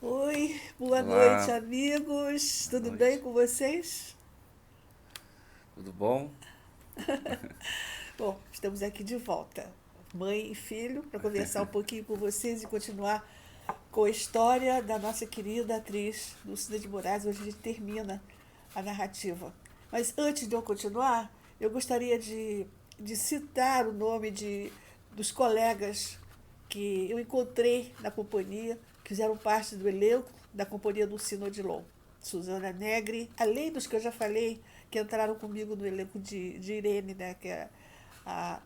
Oi, boa noite, Olá, amigos. boa Tudo bem noite. com vocês? Tudo bom? Bom, estamos aqui de volta, mãe e filho, para conversar um pouquinho com vocês e continuar com a história da nossa querida atriz Dulcina de Moraes. Hoje a gente termina a narrativa. Mas antes de eu continuar, eu gostaria de citar o nome dos colegas que eu encontrei na companhia, que fizeram parte do elenco da companhia Dulcina Odilon. Suzana Negri, além dos que eu já falei, que entraram comigo no elenco de Irene, né, que é a,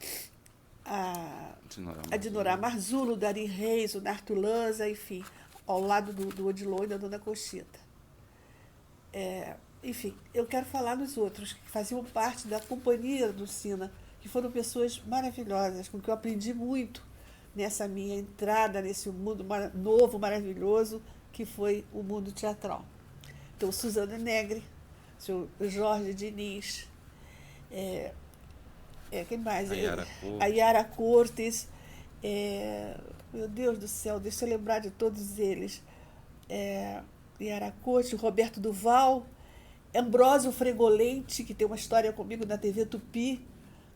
a, De Nora a Dinorah Marzullo. Marzullo, o Darim Reis, o Narto Lanza, enfim, ao lado do Odilon e da Dona Conchita. Enfim, eu quero falar nos outros que faziam parte da companhia do Sina, que foram pessoas maravilhosas, com que eu aprendi muito nessa minha entrada nesse mundo novo, maravilhoso, que foi o mundo teatral. Então, Suzana Negri, seu Jorge Diniz, é, quem mais? A Yara A Corte. Yara Cortes, é, meu Deus do céu, deixa eu lembrar de todos eles. É, Yara Cortes, Roberto Duval, Ambrósio Fregolente, que tem uma história comigo na TV Tupi,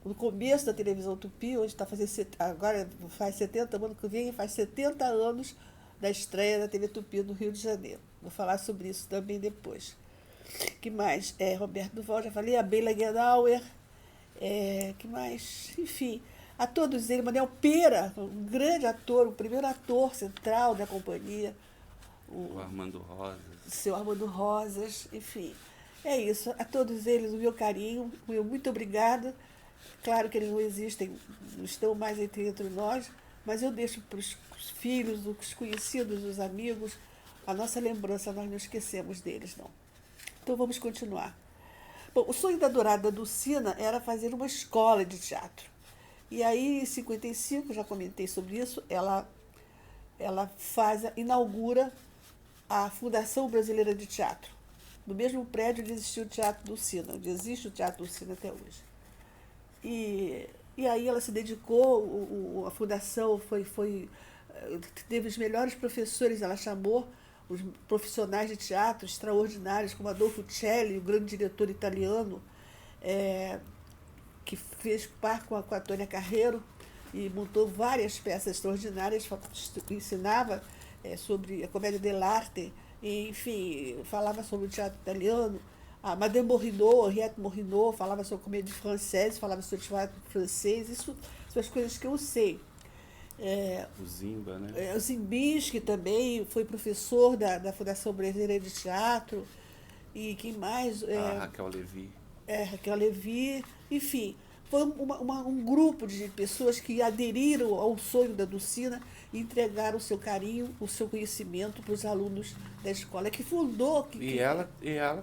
no começo da televisão Tupi, hoje está fazendo, agora faz 70, ano que vem faz 70 anos da estreia da TV Tupi no Rio de Janeiro. Vou falar sobre isso também depois. Que mais? Roberto Duval, já falei, a Bela Guedauer, que mais? Enfim, a todos eles, Manuel Pera, um grande ator, o primeiro ator central da companhia, O o Armando Rosas. seu Armando Rosas, enfim. É isso, a todos eles o meu carinho, o meu muito obrigada. Claro que eles não existem, não estão mais entre nós, mas eu deixo para os filhos, os conhecidos, os amigos, a nossa lembrança, nós não esquecemos deles, não. Então vamos continuar. Bom, o sonho da Dourada Dulcina era fazer uma escola de teatro. E aí, em 55, já comentei sobre isso, ela inaugura a Fundação Brasileira de Teatro. No mesmo prédio onde existiu o Teatro Dulcina, onde existe o Teatro Dulcina até hoje. E aí ela se dedicou, a fundação teve os melhores professores, ela chamou os profissionais de teatro extraordinários, como Adolfo Celli, o grande diretor italiano, é, que fez par com a Tônia Carreiro e montou várias peças extraordinárias, ensinava sobre a comédia dell'arte, e, enfim, falava sobre o teatro italiano. A Madame Morrinot, Henriette Morrinot, falava sobre comédia francesa, falava sobre teatro francês, isso são as coisas que eu sei. É, O Zimba, né? o Zimbinski também foi professor da Fundação Brasileira de Teatro, e quem mais? A Raquel Levi. Raquel Levi, enfim, foi um grupo de pessoas que aderiram ao sonho da Dulcina e entregaram o seu carinho, o seu conhecimento para os alunos da escola, que fundou, E ela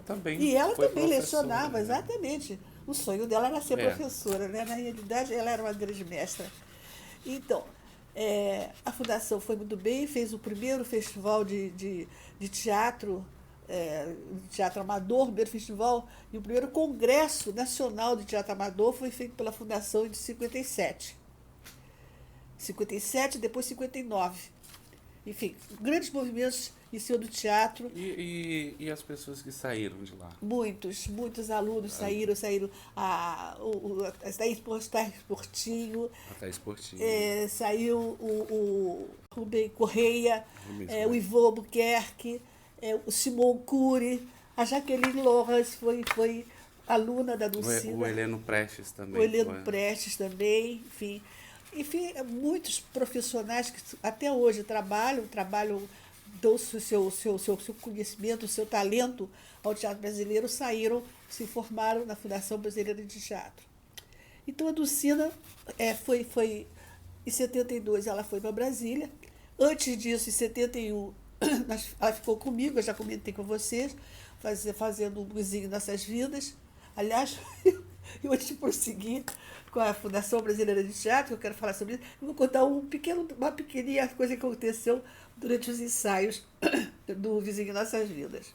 também e ela foi também professora, lecionava, né? exatamente. O sonho dela era ser É, professora, né? Na realidade, ela era uma grande mestra. Então, a fundação foi muito bem, fez o primeiro festival de teatro, teatro amador, o primeiro festival, e o primeiro congresso nacional de teatro amador foi feito pela fundação em 57. 57, depois 59. Enfim, grandes movimentos em cima do teatro. e as pessoas que saíram de lá? Muitos alunos saíram. Thaís Portinho, A Thaís Portinho, saiu o Rubem Correia, Rubens o Correia. Ivo Albuquerque, o Simon Cury, a Jaqueline Loras foi aluna da O Dulcina, Heleno Prestes o também Heleno foi. Prestes também, enfim. Enfim, muitos profissionais que até hoje trabalham, dão seu conhecimento, o seu talento ao teatro brasileiro, saíram, se formaram na Fundação Brasileira de Teatro. Então a Dulcina foi em 72 ela foi para Brasília. Antes disso, em 71, ela ficou comigo, eu já comentei com vocês, fazendo um buzinho nessas vidas. Aliás, eu antes de prosseguir com a Fundação Brasileira de Teatro, eu quero falar sobre isso, eu vou contar uma pequenininha coisa que aconteceu durante os ensaios do Vizinho Nossas Vidas.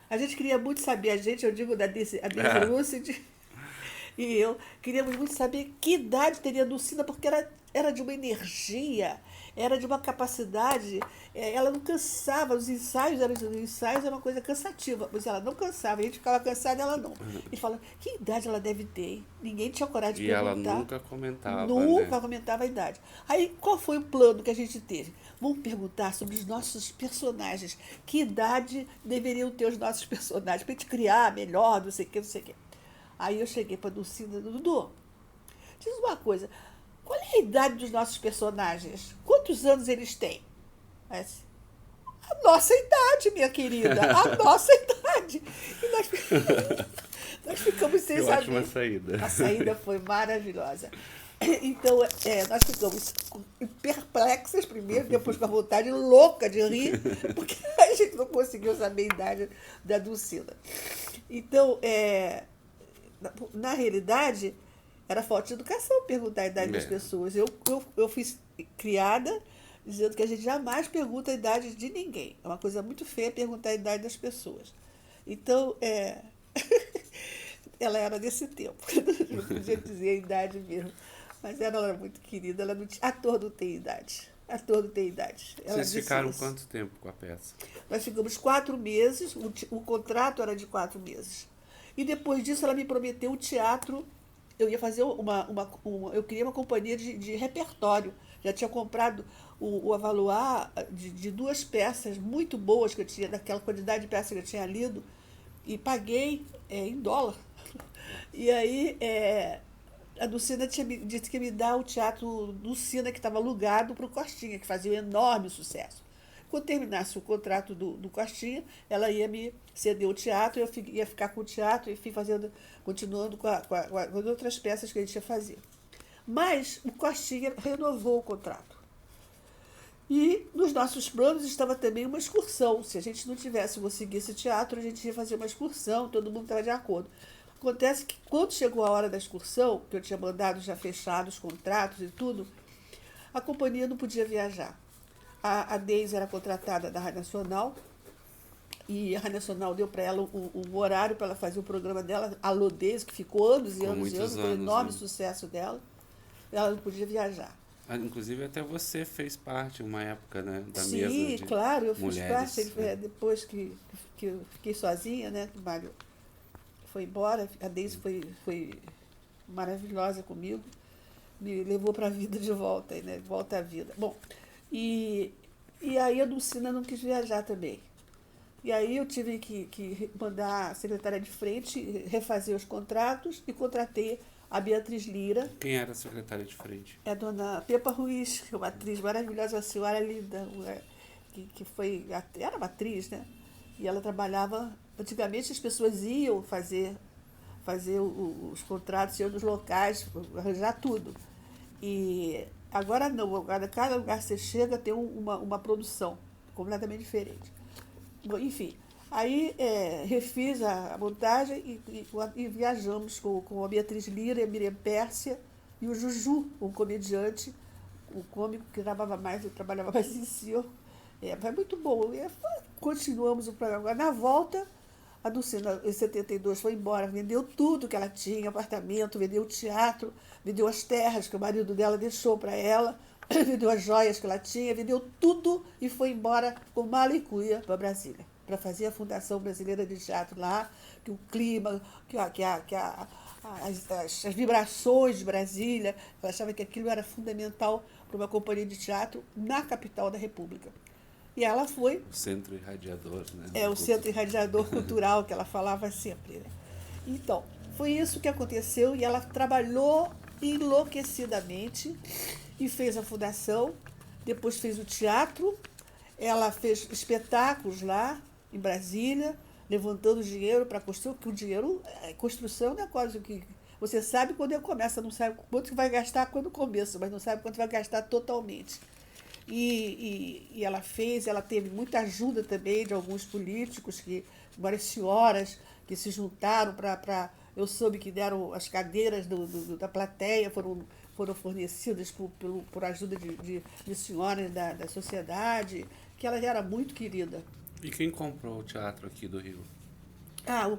A gente queria muito saber, eu digo a Daisy Ah, Lucid e eu, queríamos muito saber que idade teria a Dulcina, porque era de uma energia, era de uma capacidade, ela não cansava, os ensaios eram uma coisa cansativa, mas ela não cansava, a gente ficava cansada, ela não. Ele fala, que idade ela deve ter? Hein? Ninguém tinha coragem de E ela perguntar. nunca comentava, Nunca né? comentava a idade. Aí, qual foi o plano que a gente teve? Vamos perguntar sobre os nossos personagens. Que idade deveriam ter os nossos personagens? Para a gente criar melhor, não sei o que, não sei o que. Aí eu cheguei para a Dulcina, Dudu, diz uma coisa, qual é a idade dos nossos personagens? Quantos anos eles têm? Aí, assim, a nossa idade, minha querida, a nossa idade. E nós ficamos sem Que saber. ótima saída. A saída foi maravilhosa. Então, nós ficamos perplexas primeiro, depois com a vontade louca de rir, porque a gente não conseguiu saber a idade da Dulcina. Então, na realidade, era falta de educação perguntar a idade das pessoas. Eu fui criada dizendo que a gente jamais pergunta a idade de ninguém. É uma coisa muito feia perguntar a idade das pessoas. Então, ela era desse tempo. Não podia dizer a idade mesmo. Mas ela era muito querida. Ela não tinha, ator não tem idade. Ator não tem idade. Vocês ficaram quanto tempo com a peça? Nós ficamos 4 meses. O contrato era de 4 meses. E depois disso ela me prometeu o teatro. Eu ia fazer eu queria uma companhia de repertório. Já tinha comprado o avaloir de 2 peças muito boas que eu tinha, daquela quantidade de peças que eu tinha lido, e paguei em dólar. E aí a Dulcina disse que ia me dar o teatro Dulcina, que estava alugado para o Costinha, que fazia um enorme sucesso. Quando terminasse o contrato do Costinha, ela ia me ceder o teatro, eu ia ficar com o teatro e fui continuando com as outras peças que a gente ia fazer. Mas o Costinha renovou o contrato. E nos nossos planos estava também uma excursão. Se a gente não tivesse conseguido esse teatro, a gente ia fazer uma excursão, todo mundo estava de acordo. Acontece que quando chegou a hora da excursão, que eu tinha mandado já fechar os contratos e tudo, a companhia não podia viajar. A Deise era contratada da Rádio Nacional, e a Rádio Nacional deu para ela um horário para ela fazer o programa dela, Alô Deise, que ficou anos e anos e anos, foi um enorme sucesso dela. Ela não podia viajar. Inclusive até você fez parte uma época, né, da Sim, mesa de claro, eu fiz mulheres, parte. Depois que eu fiquei sozinha, né, que o Mário foi embora, a Deise foi maravilhosa comigo, me levou para a vida de volta, né, volta à vida. Bom, e aí a Dulcina não quis viajar também. E aí eu tive que mandar a secretária de frente refazer os contratos e contratei a Beatriz Lira. Quem era a secretária de frente? É a dona Pepa Ruiz, que é uma atriz maravilhosa, uma senhora linda, que foi, era uma atriz, né? E ela trabalhava, antigamente as pessoas iam fazer os contratos, iam nos locais, arranjar tudo. E agora não, agora cada lugar que você chega tem uma produção completamente diferente. Bom, enfim, aí refiz a montagem e viajamos com a Beatriz Lira, a Miriam Pérsia e o Juju, um comediante, um cômico que trabalhava mais em si. Foi muito bom. E continuamos o programa. Agora, na volta, a Dulcina, em 72, foi embora, vendeu tudo que ela tinha, apartamento, vendeu o teatro, vendeu as terras que o marido dela deixou para ela, vendeu as joias que ela tinha, vendeu tudo e foi embora com mala e cuia para Brasília, para fazer a Fundação Brasileira de Teatro lá, que o clima, as vibrações de Brasília, ela achava que aquilo era fundamental para uma companhia de teatro na capital da República. E ela foi... O centro irradiador, né? O centro irradiador cultural, que ela falava sempre, né? Então, foi isso que aconteceu e ela trabalhou enlouquecidamente e fez a fundação, depois fez o teatro, ela fez espetáculos lá em Brasília, levantando dinheiro para construir, porque o dinheiro, construção não é quase o que... Você sabe quando começa, não sabe quanto vai gastar quando começa, mas não sabe quanto vai gastar totalmente. E ela teve muita ajuda também de alguns políticos, várias senhoras que se juntaram para... Eu soube que deram as cadeiras da plateia, foram fornecidas por ajuda de senhoras da sociedade, que ela já era muito querida. E quem comprou o teatro aqui do Rio?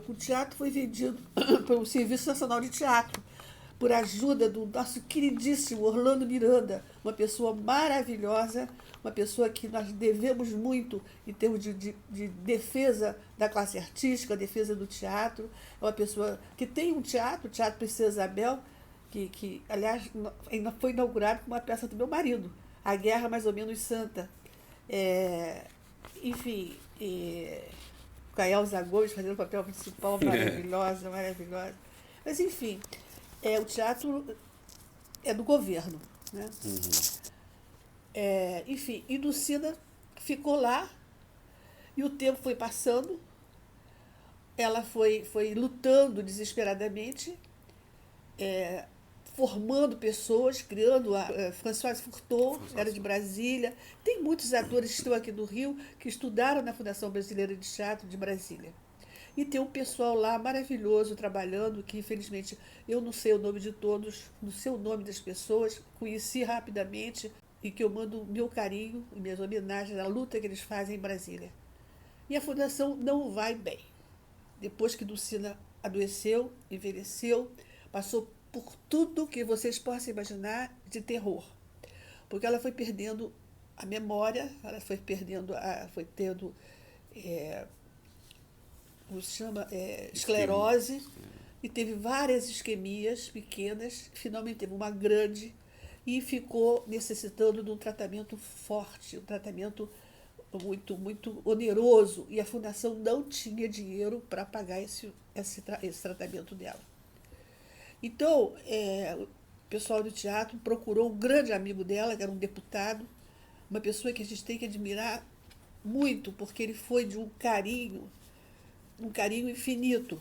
O teatro foi vendido pelo Serviço Nacional de Teatro, por ajuda do nosso queridíssimo Orlando Miranda, uma pessoa maravilhosa, uma pessoa que nós devemos muito em termos de defesa da classe artística, defesa do teatro. É uma pessoa que tem um teatro, o Teatro Princesa Isabel, que aliás, foi inaugurado com uma peça do meu marido, A Guerra Mais ou Menos Santa. Enfim, com a Elza Gomes fazendo o papel principal, maravilhosa, maravilhosa. Mas, enfim, o teatro é do governo, né? Enfim, e Dulcina ficou lá, e o tempo foi passando, ela foi lutando desesperadamente, formando pessoas, criando a Françoise Furtot, era de Brasília. Tem muitos atores que estão aqui do Rio que estudaram na Fundação Brasileira de Teatro de Brasília. E tem um pessoal lá maravilhoso trabalhando, que infelizmente eu não sei o nome de todos, não sei o nome das pessoas, conheci rapidamente e que eu mando meu carinho e minhas homenagens à luta que eles fazem em Brasília. E a Fundação não vai bem. Depois que Dulcina adoeceu, envelheceu, passou por tudo que vocês possam imaginar de terror. Porque ela foi perdendo a memória, ela foi perdendo, foi tendo, como se chama, esclerose, e teve várias isquemias pequenas, finalmente teve uma grande, e ficou necessitando de um tratamento forte, um tratamento muito, muito oneroso, e a Fundação não tinha dinheiro para pagar esse tratamento dela. Então, o pessoal do teatro procurou um grande amigo dela, que era um deputado, uma pessoa que a gente tem que admirar muito, porque ele foi de um carinho infinito.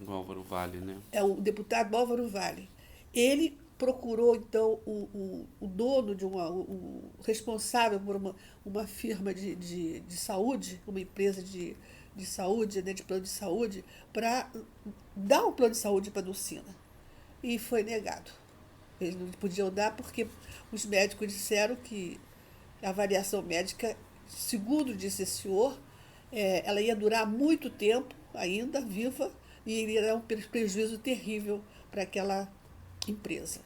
Do Álvaro Vale, né? É o deputado Álvaro Vale. Ele procurou, então, o dono o responsável por uma firma de saúde, uma empresa de saúde, né, de plano de saúde, para dar um plano de saúde para a Dulcina. E foi negado. Eles não podiam dar porque os médicos disseram que a avaliação médica, segundo disse esse senhor, ela ia durar muito tempo ainda, viva, e iria dar um prejuízo terrível para aquela empresa.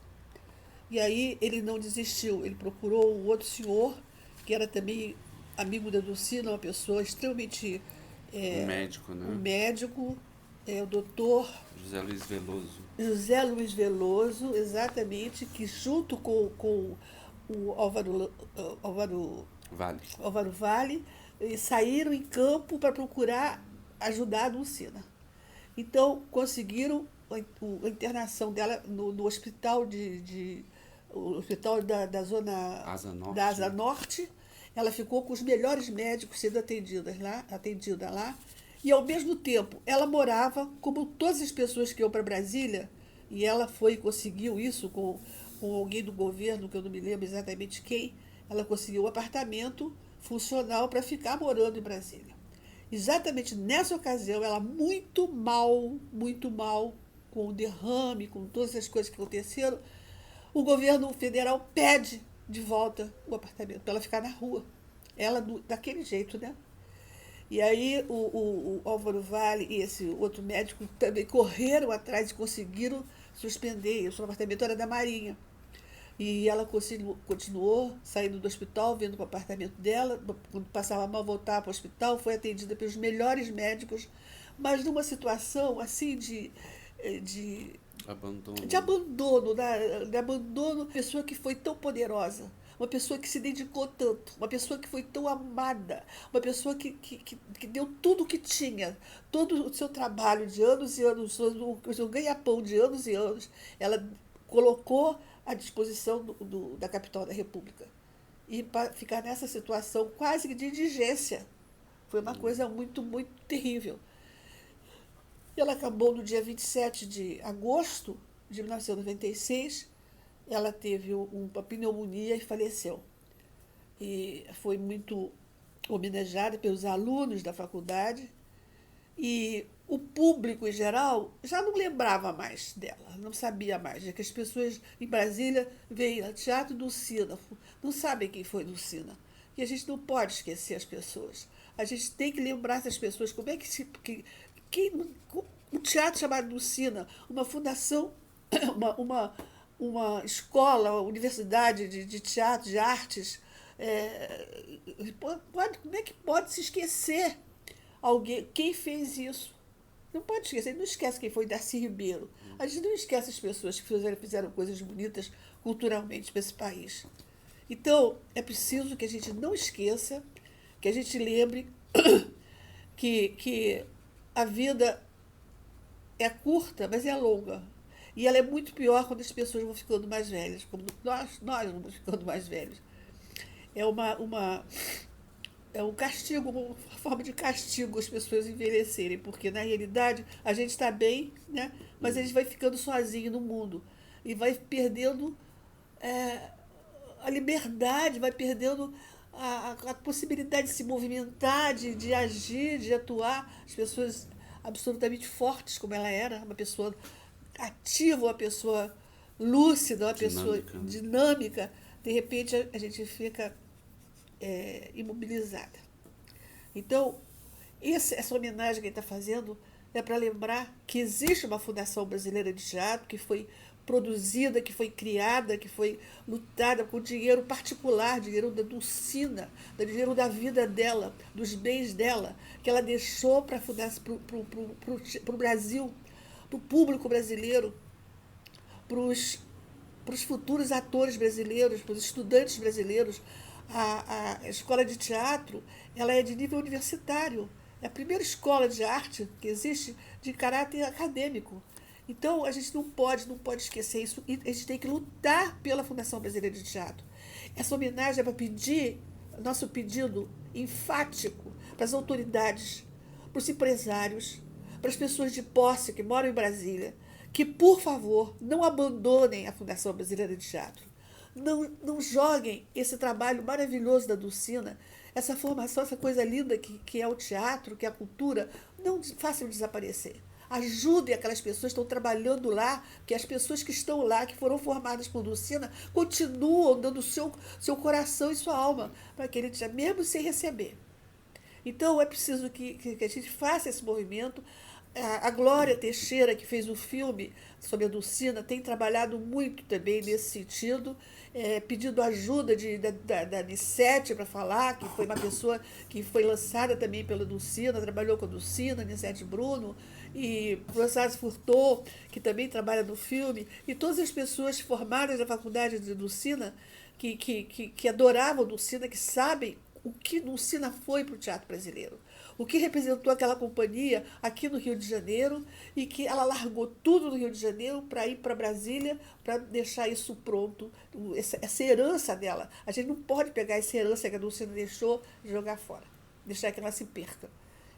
E aí ele não desistiu, ele procurou um outro senhor, que era também amigo da Dulcina, uma pessoa extremamente... um médico, né? Um médico, o doutor... José Luiz Veloso. José Luiz Veloso, exatamente, que junto com o Álvaro Vale, saíram em campo para procurar ajudar a Dulcina. Então, conseguiram a internação dela no hospital o hospital da zona da Asa Norte. Ela ficou com os melhores médicos sendo atendida lá. E, ao mesmo tempo, ela morava, como todas as pessoas que iam para Brasília, e ela conseguiu isso com alguém do governo, que eu não me lembro exatamente quem, ela conseguiu um apartamento funcional para ficar morando em Brasília. Exatamente nessa ocasião, ela muito mal, com o derrame, com todas as coisas que aconteceram, o governo federal pede de volta o apartamento para ela ficar na rua. Ela, daquele jeito, né? E aí o Álvaro Vale e esse outro médico também correram atrás e conseguiram suspender isso. O apartamento era da Marinha. E ela continuou saindo do hospital, vindo para o apartamento dela. Quando passava mal, voltava para o hospital. Foi atendida pelos melhores médicos, mas numa situação assim de abandono. Pessoa que foi tão poderosa, uma pessoa que se dedicou tanto, uma pessoa que foi tão amada, uma pessoa que deu tudo o que tinha, todo o seu trabalho de anos e anos, o seu ganha-pão de anos e anos, ela colocou à disposição da capital da República. E para ficar nessa situação quase de indigência, foi uma coisa muito, muito terrível. Ela acabou no dia 27 de agosto de 1996, ela teve uma pneumonia e faleceu. E foi muito homenageada pelos alunos da faculdade, e o público em geral já não lembrava mais dela, não sabia mais, já que as pessoas em Brasília veem Teatro Dulcina, não sabem quem foi Dulcina. E a gente não pode esquecer as pessoas. A gente tem que lembrar essas pessoas. Como é que um teatro chamado Dulcina, uma fundação uma, uma, uma escola, uma universidade de teatro, de artes, como é que pode se esquecer alguém, quem fez isso? Não pode esquecer, não esquece quem foi Darcy Ribeiro. A gente não esquece as pessoas que fizeram coisas bonitas culturalmente para esse país. Então, é preciso que a gente não esqueça, que a gente lembre que a vida é curta, mas é longa. E ela é muito pior quando as pessoas vão ficando mais velhas, como nós vamos ficando mais velhos. É é um castigo, uma forma de castigo as pessoas envelhecerem, porque na realidade a gente está bem, né? Mas a gente vai ficando sozinho no mundo e vai perdendo é, a liberdade, vai perdendo a possibilidade de se movimentar, de agir, de atuar. As pessoas absolutamente fortes, como ela era, uma pessoa ativa, uma pessoa lúcida, uma pessoa Dinâmica, né? dinâmica, de repente a gente fica imobilizada. Então, essa homenagem que ele está fazendo é para lembrar que existe uma Fundação Brasileira de Teatro que foi produzida, que foi criada, que foi lutada com dinheiro particular, dinheiro da Dulcina, dinheiro da vida dela, dos bens dela, que ela deixou para o Brasil, para o público brasileiro, para os futuros atores brasileiros, para os estudantes brasileiros. A escola de teatro ela é de nível universitário. É a primeira escola de arte que existe de caráter acadêmico. Então, a gente não pode esquecer isso e a gente tem que lutar pela Fundação Brasileira de Teatro. Essa homenagem é para pedir, nosso pedido enfático para as autoridades, para os empresários, para as pessoas de posse que moram em Brasília, que, por favor, não abandonem a Fundação Brasileira de Teatro. Não joguem esse trabalho maravilhoso da Dulcina, essa formação, essa coisa linda que é o teatro, que é a cultura, não façam desaparecer. Ajudem aquelas pessoas que estão trabalhando lá, que as pessoas que estão lá, que foram formadas por Dulcina, continuam dando seu coração e sua alma para aquele teatro, mesmo sem receber. Então, é preciso que a gente faça esse movimento. A Glória Teixeira, que fez o filme sobre a Dulcina, tem trabalhado muito também nesse sentido, pedindo ajuda da Nissete para falar, que foi uma pessoa que foi lançada também pela Dulcina, trabalhou com a Dulcina, Nissete Bruno, e Françoise Furtot, que também trabalha no filme, e todas as pessoas formadas na faculdade de Dulcina, que adoravam Dulcina, que sabem o que Dulcina foi para o teatro brasileiro, o que representou aquela companhia aqui no Rio de Janeiro e que ela largou tudo no Rio de Janeiro para ir para Brasília para deixar isso pronto, essa herança dela. A gente não pode pegar essa herança que a Dulcina deixou e jogar fora, deixar que ela se perca.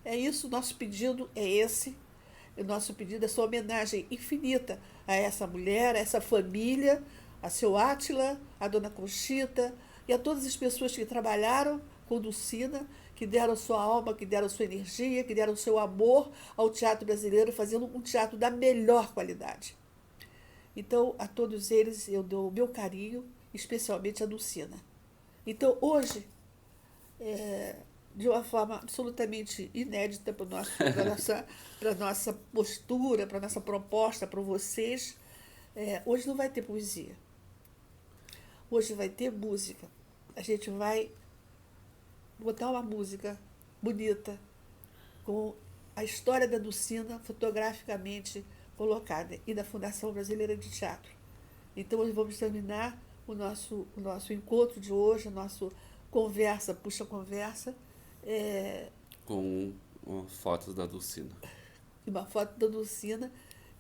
É isso, o nosso pedido é esse, o nosso pedido é essa homenagem infinita a essa mulher, a essa família, a seu Átila, a dona Conchita e a todas as pessoas que trabalharam com Dulcina, que deram sua alma, que deram sua energia, que deram seu amor ao teatro brasileiro, fazendo um teatro da melhor qualidade. Então, a todos eles eu dou o meu carinho, especialmente a Dulcina. Então, hoje, de uma forma absolutamente inédita para a nossa postura, para a nossa proposta para vocês, hoje não vai ter poesia. Hoje vai ter música. A gente vai botar uma música bonita, com a história da Dulcina fotograficamente colocada, e da Fundação Brasileira de Teatro. Então, nós vamos terminar o nosso encontro de hoje, a nossa conversa, puxa conversa, Com fotos da Dulcina. uma foto da Dulcina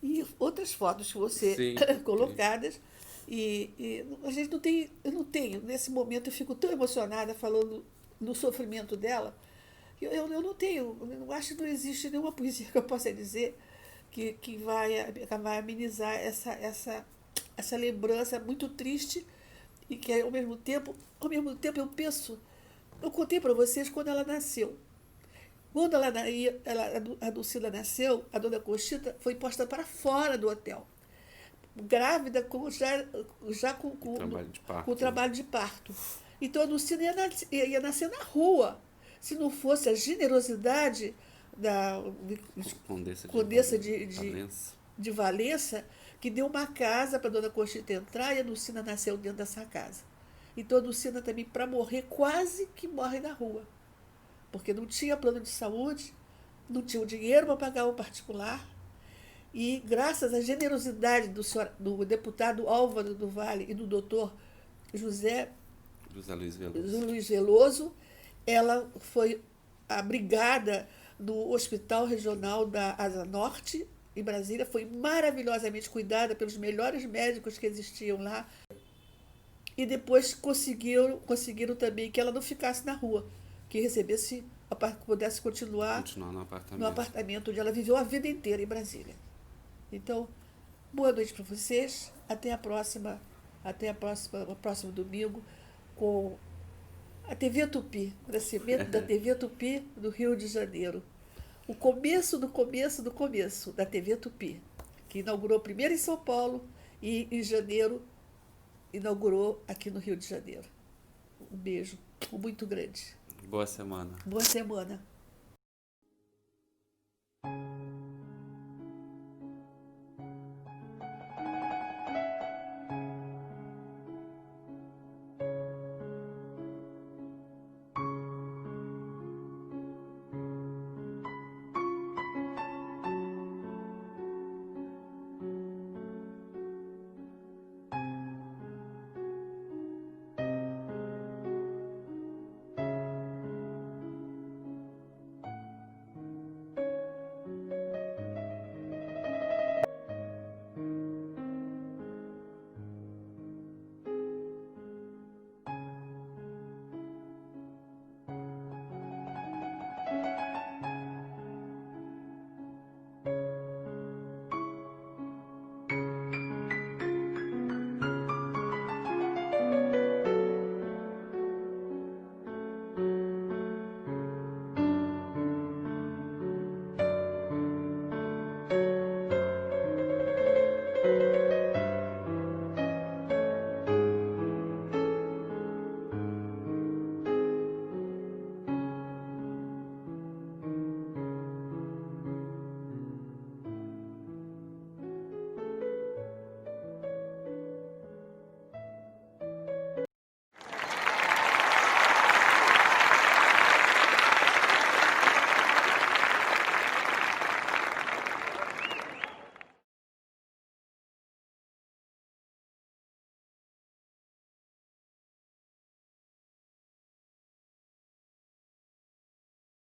e outras fotos que você Sim, colocadas. E a gente não tem, eu não tenho, nesse momento eu fico tão emocionada falando no sofrimento dela, eu não tenho, eu não acho que não existe nenhuma poesia que eu possa dizer que vai amenizar essa lembrança muito triste e que ao mesmo tempo eu penso, eu contei para vocês quando ela nasceu. Quando a Dulcina nasceu, a dona Conchita foi posta para fora do hotel, grávida Trabalho de com o parto. trabalho de parto. Então a Dulcina ia nascer na rua, se não fosse a generosidade da Condessa Condessa Valença. de Valença, que deu uma casa para Dona Conchita entrar e a Dulcina nasceu dentro dessa casa. Então a Dulcina também, para morrer, quase que morre na rua. Porque não tinha plano de saúde, não tinha o dinheiro para pagar um particular. E graças à generosidade do deputado Álvaro do Vale e do doutor José Luiz Veloso, ela foi abrigada no Hospital Regional da Asa Norte, em Brasília, foi maravilhosamente cuidada pelos melhores médicos que existiam lá. E depois conseguiram também que ela não ficasse na rua, que recebesse, pudesse continuar no apartamento onde ela viveu a vida inteira, em Brasília. Então, boa noite para vocês. Até o próximo domingo, com a TV Tupi, o nascimento da TV Tupi do Rio de Janeiro. O começo do começo do começo da TV Tupi, que inaugurou primeiro em São Paulo e em janeiro inaugurou aqui no Rio de Janeiro. Um beijo muito grande. Boa semana. Boa semana.